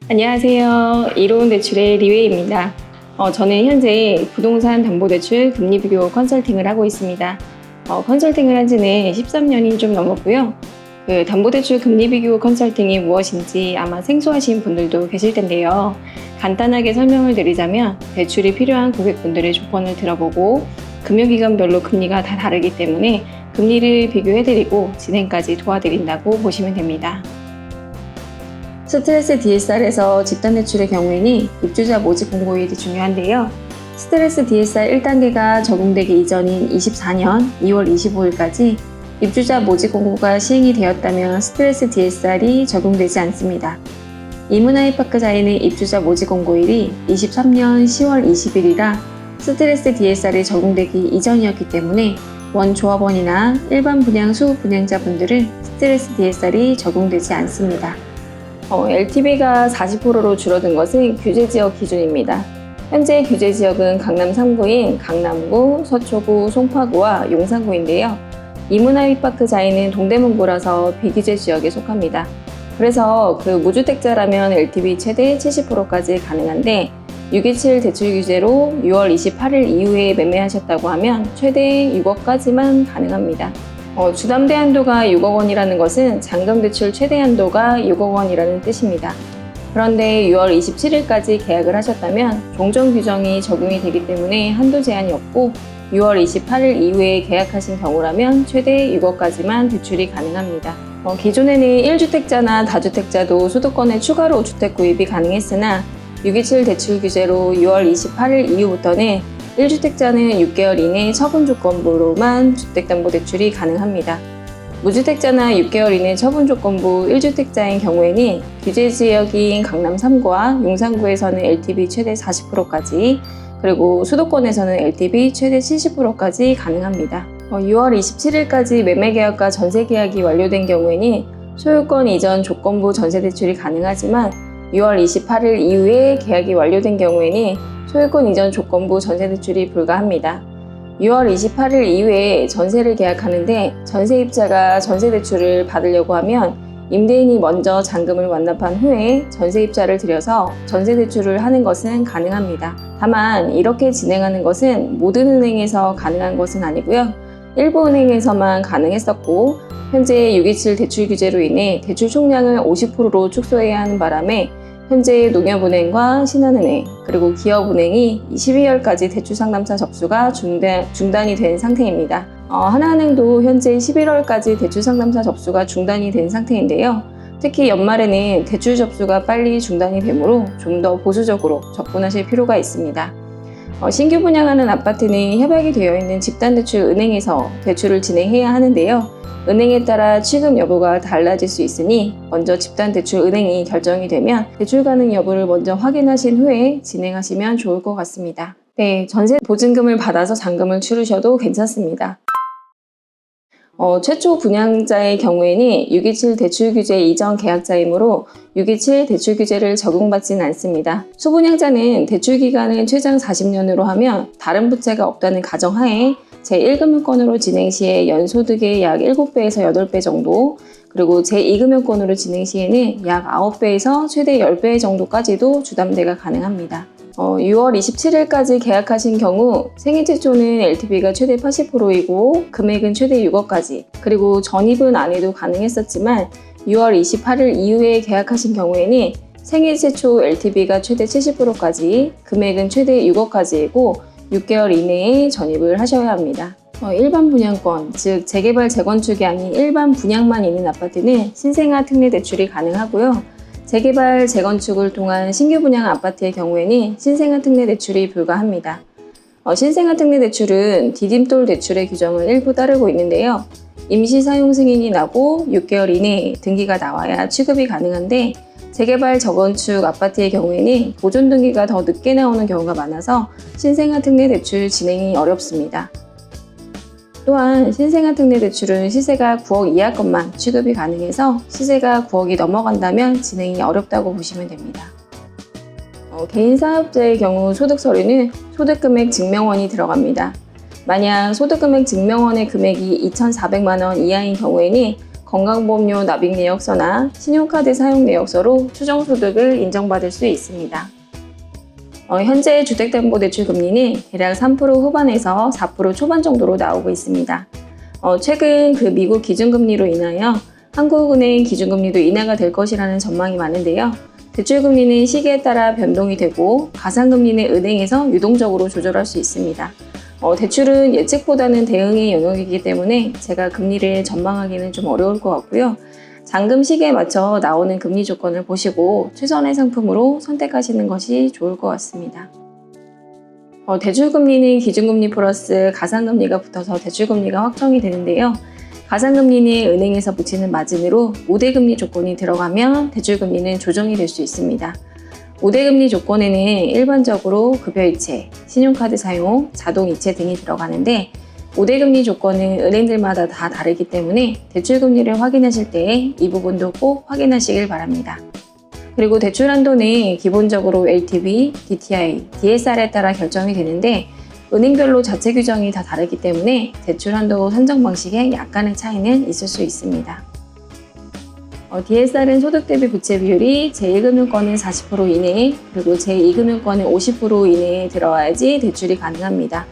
안녕하세요. 이로운 대출의 리웨이입니다. 저는 현재 부동산 담보대출 금리비교 컨설팅을 하고 있습니다. 컨설팅을 한 지는 13년이 좀 넘었고요. 담보대출 금리비교 컨설팅이 무엇인지 아마 생소하신 분들도 계실 텐데요. 간단하게 설명을 드리자면 대출이 필요한 고객분들의 조건을 들어보고 금융기관별로 금리가 다 다르기 때문에 금리를 비교해드리고 진행까지 도와드린다고 보시면 됩니다. 스트레스 DSR에서 집단대출의 경우에는 입주자 모집 공고일이 중요한데요. 스트레스 DSR 1단계가 적용되기 이전인 24년 2월 25일까지 입주자 모집 공고가 시행이 되었다면 스트레스 DSR이 적용되지 않습니다. 이문하이파크자에는 입주자 모집 공고일이 23년 10월 20일이라 스트레스 DSR이 적용되기 이전이었기 때문에 원조합원이나 일반 분양 수분양자분들은 스트레스 DSR이 적용되지 않습니다. LTV가 40%로 줄어든 것은 규제지역 기준입니다. 현재 규제지역은 강남 3구인 강남구, 서초구, 송파구와 용산구인데요. 이문하이파크자에는 동대문구라서 비규제 지역에 속합니다. 그래서 무주택자라면 LTV 최대 70%까지 가능한데 627 대출 규제로 6월 28일 이후에 매매하셨다고 하면 최대 6억까지만 가능합니다. 주담대 한도가 6억 원이라는 것은 잔금대출 최대 한도가 6억 원이라는 뜻입니다. 그런데 6월 27일까지 계약을 하셨다면 종전 규정이 적용이 되기 때문에 한도 제한이 없고 6월 28일 이후에 계약하신 경우라면 최대 6억까지만 대출이 가능합니다. 기존에는 1주택자나 다주택자도 수도권에 추가로 주택 구입이 가능했으나 627 대출 규제로 6월 28일 이후부터는 1주택자는 6개월 이내 처분 조건부로만 주택담보대출이 가능합니다. 무주택자나 6개월 이내 처분 조건부 1주택자인 경우에는 규제지역인 강남 3구와 용산구에서는 LTV 최대 40%까지 그리고 수도권에서는 LTV 최대 70%까지 가능합니다. 6월 27일까지 매매계약과 전세계약이 완료된 경우에는 소유권 이전 조건부 전세대출이 가능하지만 6월 28일 이후에 계약이 완료된 경우에는 소유권 이전 조건부 전세대출이 불가합니다. 6월 28일 이후에 전세를 계약하는데 전세입자가 전세대출을 받으려고 하면 임대인이 먼저 잔금을 완납한 후에 전세입자를 들여서 전세대출을 하는 것은 가능합니다. 다만 이렇게 진행하는 것은 모든 은행에서 가능한 것은 아니고요. 일부 은행에서만 가능했었고 현재 627 대출 규제로 인해 대출 총량을 50%로 축소해야 하는 바람에 현재 농협은행과 신한은행 그리고 기업은행이 12월까지 대출 상담사 접수가 중단이 된 상태입니다. 하나은행도 현재 11월까지 대출 상담사 접수가 중단이 된 상태인데요. 특히 연말에는 대출 접수가 빨리 중단이 되므로 좀 더 보수적으로 접근하실 필요가 있습니다. 신규 분양하는 아파트는 협약이 되어 있는 집단대출 은행에서 대출을 진행해야 하는데요. 은행에 따라 취급 여부가 달라질 수 있으니 먼저 집단대출 은행이 결정이 되면 대출 가능 여부를 먼저 확인하신 후에 진행하시면 좋을 것 같습니다. 네, 전세 보증금을 받아서 잔금을 치르셔도 괜찮습니다. 최초 분양자의 경우에는 627 대출 규제 이전 계약자이므로 627 대출 규제를 적용받지는 않습니다. 수분양자는 대출 기간을 최장 40년으로 하면 다른 부채가 없다는 가정하에 제1금융권으로 진행 시에 연소득의 약 7배에서 8배 정도 그리고 제2금융권으로 진행 시에는 약 9배에서 최대 10배 정도까지도 주담대가 가능합니다. 6월 27일까지 계약하신 경우 생애 최초는 LTV가 최대 80%이고 금액은 최대 6억까지 그리고 전입은 안 해도 가능했었지만 6월 28일 이후에 계약하신 경우에는 생애 최초 LTV가 최대 70%까지 금액은 최대 6억까지이고 6개월 이내에 전입을 하셔야 합니다. 일반 분양권, 즉 재개발 재건축이 아닌 일반 분양만 있는 아파트는 신생아 특례 대출이 가능하고요. 재개발 재건축을 통한 신규 분양 아파트의 경우에는 신생아 특례 대출이 불가합니다. 신생아 특례 대출은 디딤돌 대출의 규정을 일부 따르고 있는데요. 임시 사용 승인이 나고 6개월 이내에 등기가 나와야 취급이 가능한데 재개발 재건축 아파트의 경우에는 보존 등기가 더 늦게 나오는 경우가 많아서 신생아 특례 대출 진행이 어렵습니다. 또한 신생아 특례 대출은 시세가 9억 이하 것만 취급이 가능해서 시세가 9억이 넘어간다면 진행이 어렵다고 보시면 됩니다. 개인 사업자의 경우 소득 서류는 소득금액 증명원이 들어갑니다. 만약 소득금액 증명원의 금액이 2,400만 원 이하인 경우에는 건강보험료 납입 내역서나 신용카드 사용 내역서로 추정소득을 인정받을 수 있습니다. 현재 주택담보대출 금리는 대략 3% 후반에서 4% 초반 정도로 나오고 있습니다. 최근 그 미국 기준금리로 인하여 한국은행 기준금리도 인하가 될 것이라는 전망이 많은데요. 대출금리는 시기에 따라 변동이 되고 가상금리는 은행에서 유동적으로 조절할 수 있습니다. 대출은 예측보다는 대응의 영역이기 때문에 제가 금리를 전망하기는 좀 어려울 것 같고요. 잔금 시기에 맞춰 나오는 금리 조건을 보시고 최선의 상품으로 선택하시는 것이 좋을 것 같습니다. 대출금리는 기준금리 플러스 가상금리가 붙어서 대출금리가 확정이 되는데요. 가상금리는 은행에서 붙이는 마진으로 우대금리 조건이 들어가면 대출금리는 조정이 될 수 있습니다. 우대금리 조건에는 일반적으로 급여이체, 신용카드 사용, 자동이체 등이 들어가는데 우대금리 조건은 은행들마다 다 다르기 때문에 대출금리를 확인하실 때 이 부분도 꼭 확인하시길 바랍니다. 그리고 대출 한도는 기본적으로 LTV, DTI, DSR에 따라 결정이 되는데 은행별로 자체 규정이 다 다르기 때문에 대출 한도 산정 방식에 약간의 차이는 있을 수 있습니다. DSR은 소득 대비 부채 비율이 제1금융권은 40% 이내에 그리고 제2금융권은 50% 이내에 들어와야지 대출이 가능합니다.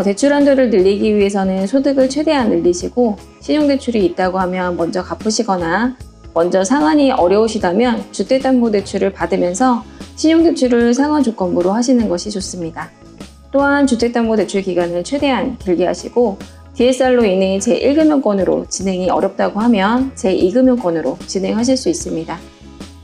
대출 한도를 늘리기 위해서는 소득을 최대한 늘리시고 신용대출이 있다고 하면 먼저 갚으시거나 먼저 상환이 어려우시다면 주택담보대출을 받으면서 신용대출을 상환 조건부로 하시는 것이 좋습니다. 또한 주택담보대출 기간을 최대한 길게 하시고 DSR로 인해 제1금융권으로 진행이 어렵다고 하면 제2금융권으로 진행하실 수 있습니다.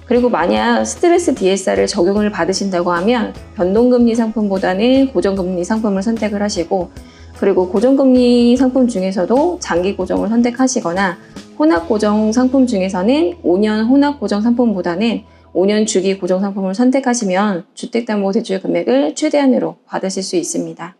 그리고 만약 스트레스 DSR을 적용을 받으신다고 하면 변동금리 상품보다는 고정금리 상품을 선택을 하시고 그리고 고정금리 상품 중에서도 장기 고정을 선택하시거나 혼합고정 상품 중에서는 5년 혼합고정 상품보다는 5년 주기 고정 상품을 선택하시면 주택담보대출 금액을 최대한으로 받으실 수 있습니다.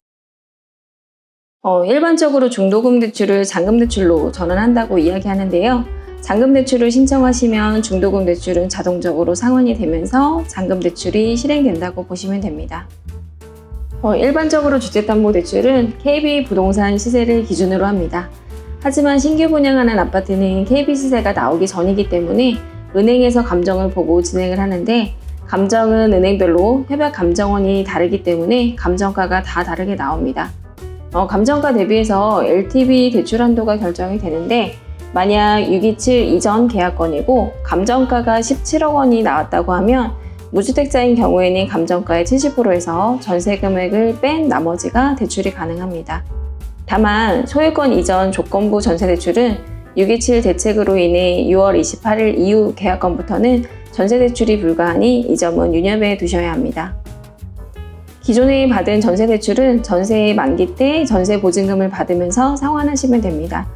일반적으로 중도금 대출을 잔금 대출로 전환한다고 이야기하는데요. 잔금 대출을 신청하시면 중도금 대출은 자동적으로 상환이 되면서 잔금 대출이 실행된다고 보시면 됩니다. 일반적으로 주택담보대출은 KB 부동산 시세를 기준으로 합니다. 하지만 신규 분양하는 아파트는 KB 시세가 나오기 전이기 때문에 은행에서 감정을 보고 진행을 하는데 감정은 은행별로 협약 감정원이 다르기 때문에 감정가가 다 다르게 나옵니다. 감정가 대비해서 LTV 대출 한도가 결정이 되는데 만약 627 이전 계약건이고 감정가가 17억 원이 나왔다고 하면 무주택자인 경우에는 감정가의 70%에서 전세 금액을 뺀 나머지가 대출이 가능합니다. 다만 소유권 이전 조건부 전세 대출은 627 대책으로 인해 6월 28일 이후 계약건부터는 전세 대출이 불가하니 이 점은 유념해 두셔야 합니다. 기존에 받은 전세 대출은 전세의 만기 때 전세 보증금을 받으면서 상환하시면 됩니다.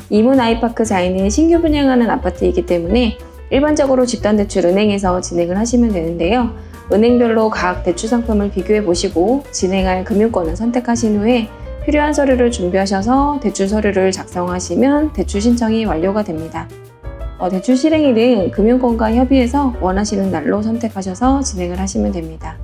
이문 아이파크 자이는 신규 분양하는 아파트이기 때문에 일반적으로 집단대출 은행에서 진행을 하시면 되는데요. 은행별로 각 대출 상품을 비교해 보시고 진행할 금융권을 선택하신 후에 필요한 서류를 준비하셔서 대출 서류를 작성하시면 대출 신청이 완료가 됩니다. 대출 실행일은 금융권과 협의해서 원하시는 날로 선택하셔서 진행을 하시면 됩니다.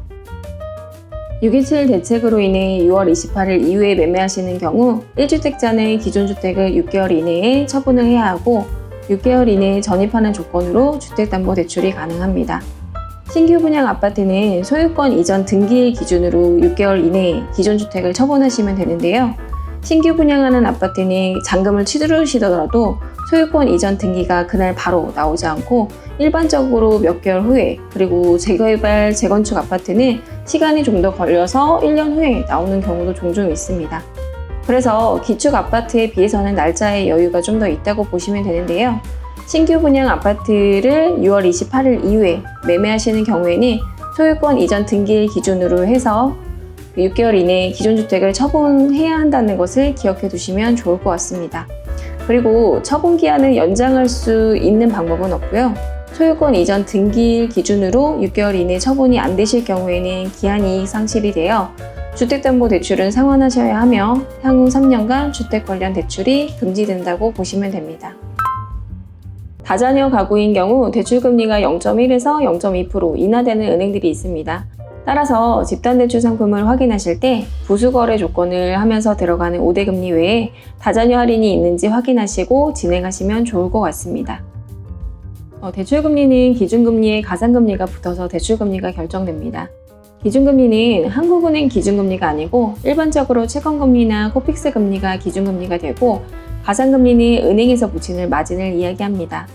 627 대책으로 인해 6월 28일 이후에 매매하시는 경우 1주택자는 기존 주택을 6개월 이내에 처분을 해야 하고 6개월 이내에 전입하는 조건으로 주택담보대출이 가능합니다. 신규 분양 아파트는 소유권 이전 등기일 기준으로 6개월 이내에 기존 주택을 처분하시면 되는데요. 신규 분양하는 아파트는 잔금을 치르시더라도 소유권 이전 등기가 그날 바로 나오지 않고 일반적으로 몇 개월 후에 그리고 재개발, 재건축 아파트는 시간이 좀 더 걸려서 1년 후에 나오는 경우도 종종 있습니다. 그래서 기축 아파트에 비해서는 날짜의 여유가 좀 더 있다고 보시면 되는데요. 신규 분양 아파트를 6월 28일 이후에 매매하시는 경우에는 소유권 이전 등기일 기준으로 해서 6개월 이내에 기존 주택을 처분해야 한다는 것을 기억해 두시면 좋을 것 같습니다. 그리고 처분 기한을 연장할 수 있는 방법은 없고요. 소유권 이전 등기일 기준으로 6개월 이내 처분이 안 되실 경우에는 기한이 상실이 되어 주택담보대출은 상환하셔야 하며 향후 3년간 주택 관련 대출이 금지된다고 보시면 됩니다. 다자녀 가구인 경우 대출금리가 0.1에서 0.2% 인하되는 은행들이 있습니다. 따라서 집단대출 상품을 확인하실 때 부수거래 조건을 하면서 들어가는 우대금리 외에 다자녀 할인이 있는지 확인하시고 진행하시면 좋을 것 같습니다. 대출금리는 기준금리에 가산금리가 붙어서 대출금리가 결정됩니다. 기준금리는 한국은행 기준금리가 아니고 일반적으로 채권금리나 코픽스 금리가 기준금리가 되고, 가산금리는 은행에서 붙이는 마진을 이야기합니다.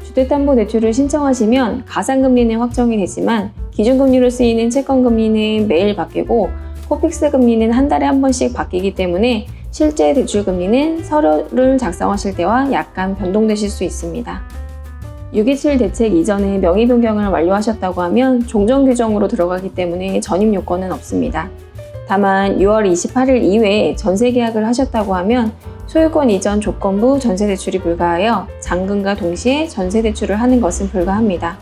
주택담보대출을 신청하시면 가산금리는 확정이 되지만 기준금리로 쓰이는 채권금리는 매일 바뀌고 코픽스 금리는 한 달에 한 번씩 바뀌기 때문에 실제 대출금리는 서류를 작성하실 때와 약간 변동되실 수 있습니다. 627 대책 이전에 명의 변경을 완료하셨다고 하면 종전 규정으로 들어가기 때문에 전입 요건은 없습니다. 다만 6월 28일 이외에 전세 계약을 하셨다고 하면 소유권 이전 조건부 전세 대출이 불가하여 잔금과 동시에 전세 대출을 하는 것은 불가합니다.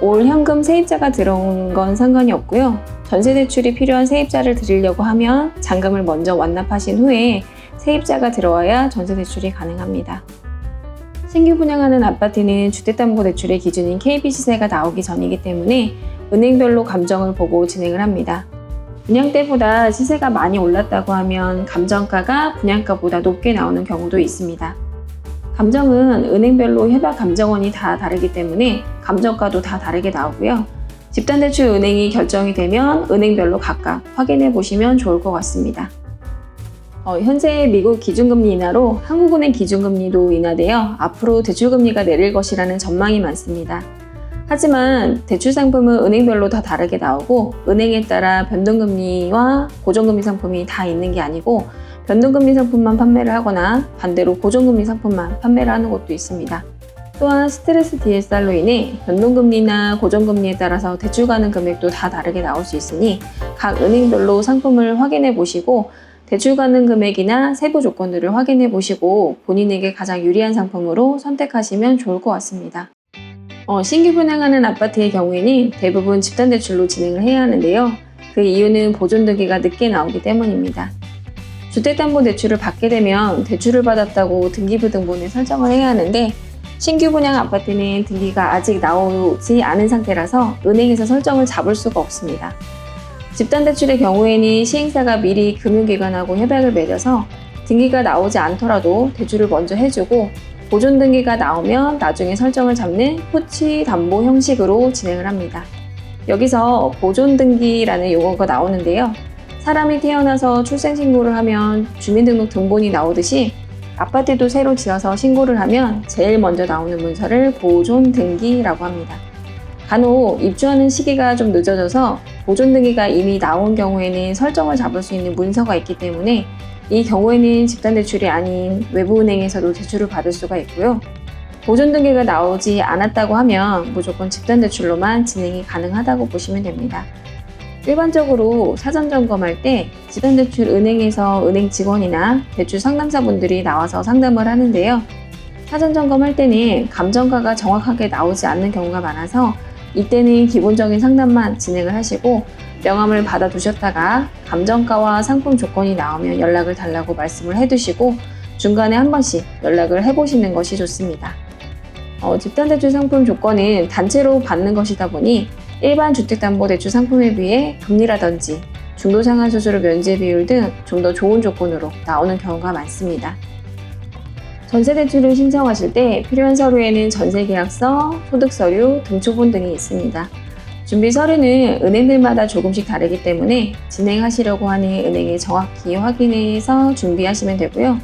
올 현금 세입자가 들어온 건 상관이 없고요. 전세 대출이 필요한 세입자를 드리려고 하면 잔금을 먼저 완납하신 후에 세입자가 들어와야 전세 대출이 가능합니다. 신규 분양하는 아파트는 주택담보대출의 기준인 KB시세가 나오기 전이기 때문에 은행별로 감정을 보고 진행을 합니다. 분양 때보다 시세가 많이 올랐다고 하면 감정가가 분양가보다 높게 나오는 경우도 있습니다. 감정은 은행별로 협약감정원이 다 다르기 때문에 감정가도 다 다르게 나오고요. 집단대출 은행이 결정이 되면 은행별로 각각 확인해 보시면 좋을 것 같습니다. 현재 미국 기준금리 인하로 한국은행 기준금리도 인하되어 앞으로 대출금리가 내릴 것이라는 전망이 많습니다. 하지만 대출 상품은 은행별로 다 다르게 나오고 은행에 따라 변동금리와 고정금리 상품이 다 있는 게 아니고 변동금리 상품만 판매를 하거나 반대로 고정금리 상품만 판매를 하는 곳도 있습니다. 또한 스트레스 DSR로 인해 변동금리나 고정금리에 따라서 대출 가능 금액도 다 다르게 나올 수 있으니 각 은행별로 상품을 확인해 보시고 대출 가능 금액이나 세부 조건들을 확인해 보시고 본인에게 가장 유리한 상품으로 선택하시면 좋을 것 같습니다. 신규 분양하는 아파트의 경우에는 대부분 집단대출로 진행을 해야 하는데요. 그 이유는 보존등기가 늦게 나오기 때문입니다. 주택담보대출을 받게 되면 대출을 받았다고 등기부등본을 설정을 해야 하는데 신규 분양 아파트는 등기가 아직 나오지 않은 상태라서 은행에서 설정을 잡을 수가 없습니다. 집단대출의 경우에는 시행사가 미리 금융기관하고 협약을 맺어서 등기가 나오지 않더라도 대출을 먼저 해주고 보존등기가 나오면 나중에 설정을 잡는 후치 담보 형식으로 진행을 합니다. 여기서 보존등기라는 용어가 나오는데요. 사람이 태어나서 출생신고를 하면 주민등록 등본이 나오듯이 아파트도 새로 지어서 신고를 하면 제일 먼저 나오는 문서를 보존등기라고 합니다. 간혹 입주하는 시기가 좀 늦어져서 보존등기가 이미 나온 경우에는 설정을 잡을 수 있는 문서가 있기 때문에 이 경우에는 집단대출이 아닌 외부은행에서도 대출을 받을 수가 있고요. 보존등기가 나오지 않았다고 하면 무조건 집단대출로만 진행이 가능하다고 보시면 됩니다. 일반적으로 사전 점검할 때 집단대출 은행에서 은행 직원이나 대출 상담사분들이 나와서 상담을 하는데요. 사전 점검할 때는 감정가가 정확하게 나오지 않는 경우가 많아서 이때는 기본적인 상담만 진행을 하시고 명함을 받아두셨다가 감정가와 상품 조건이 나오면 연락을 달라고 말씀을 해두시고 중간에 한 번씩 연락을 해보시는 것이 좋습니다. 집단대출 상품 조건은 단체로 받는 것이다 보니 일반 주택담보대출 상품에 비해 금리라든지 중도상환수수료 면제 비율 등 좀 더 좋은 조건으로 나오는 경우가 많습니다. 전세대출을 신청하실 때 필요한 서류에는 전세계약서, 소득서류, 등초본 등이 있습니다. 준비 서류는 은행들마다 조금씩 다르기 때문에 진행하시려고 하는 은행에 정확히 확인해서 준비하시면 되고요.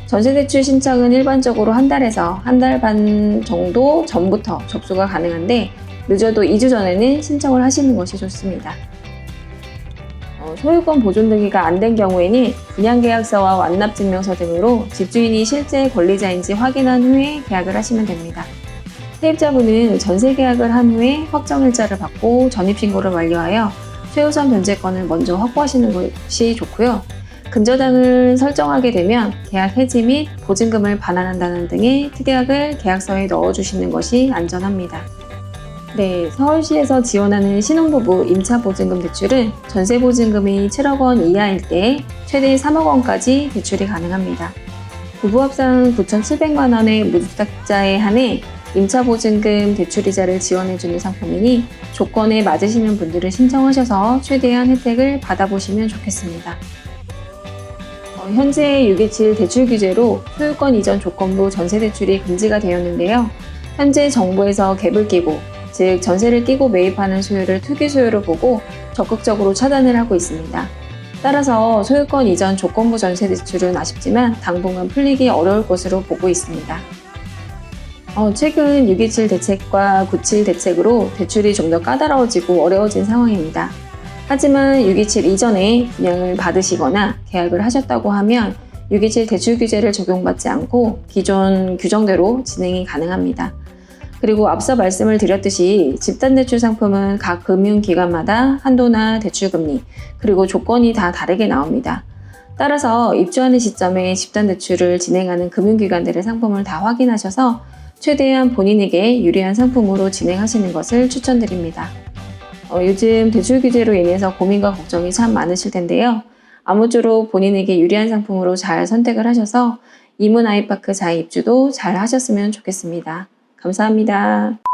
전세대출 신청은 일반적으로 한 달에서 한 달 반 정도 전부터 접수가 가능한데 늦어도 2주 전에는 신청을 하시는 것이 좋습니다. 소유권 보존등기가 안 된 경우에는 분양계약서와 완납증명서 등으로 집주인이 실제 권리자인지 확인한 후에 계약을 하시면 됩니다. 세입자분은 전세계약을 한 후에 확정일자를 받고 전입신고를 완료하여 최우선 변제권을 먼저 확보하시는 것이 좋고요. 근저당을 설정하게 되면 계약 해지 및 보증금을 반환한다는 등의 특약을 계약서에 넣어주시는 것이 안전합니다. 네, 서울시에서 지원하는 신혼부부 임차보증금 대출은 전세보증금이 7억 원 이하일 때 최대 3억 원까지 대출이 가능합니다. 부부 합산 9,700만 원의 무주택자에 한해 임차보증금 대출이자를 지원해주는 상품이니 조건에 맞으시는 분들을 신청하셔서 최대한 혜택을 받아보시면 좋겠습니다. 현재 627 대출 규제로 소유권 이전 조건부 전세 대출이 금지가 되었는데요. 현재 정부에서 갭을 끼고, 즉 전세를 끼고 매입하는 소유를 투기 소유로 보고 적극적으로 차단을 하고 있습니다. 따라서 소유권 이전 조건부 전세 대출은 아쉽지만 당분간 풀리기 어려울 것으로 보고 있습니다. 최근 627 대책과 97 대책으로 대출이 좀 더 까다로워지고 어려워진 상황입니다. 하지만 627 이전에 분양을 받으시거나 계약을 하셨다고 하면 627 대출 규제를 적용받지 않고 기존 규정대로 진행이 가능합니다. 그리고 앞서 말씀을 드렸듯이 집단대출 상품은 각 금융기관마다 한도나 대출금리, 그리고 조건이 다 다르게 나옵니다. 따라서 입주하는 시점에 집단대출을 진행하는 금융기관들의 상품을 다 확인하셔서 최대한 본인에게 유리한 상품으로 진행하시는 것을 추천드립니다. 요즘 대출 규제로 인해서 고민과 걱정이 참 많으실 텐데요. 아무쪼록 본인에게 유리한 상품으로 잘 선택을 하셔서 이문 아이파크 자입주도 잘 하셨으면 좋겠습니다. 감사합니다.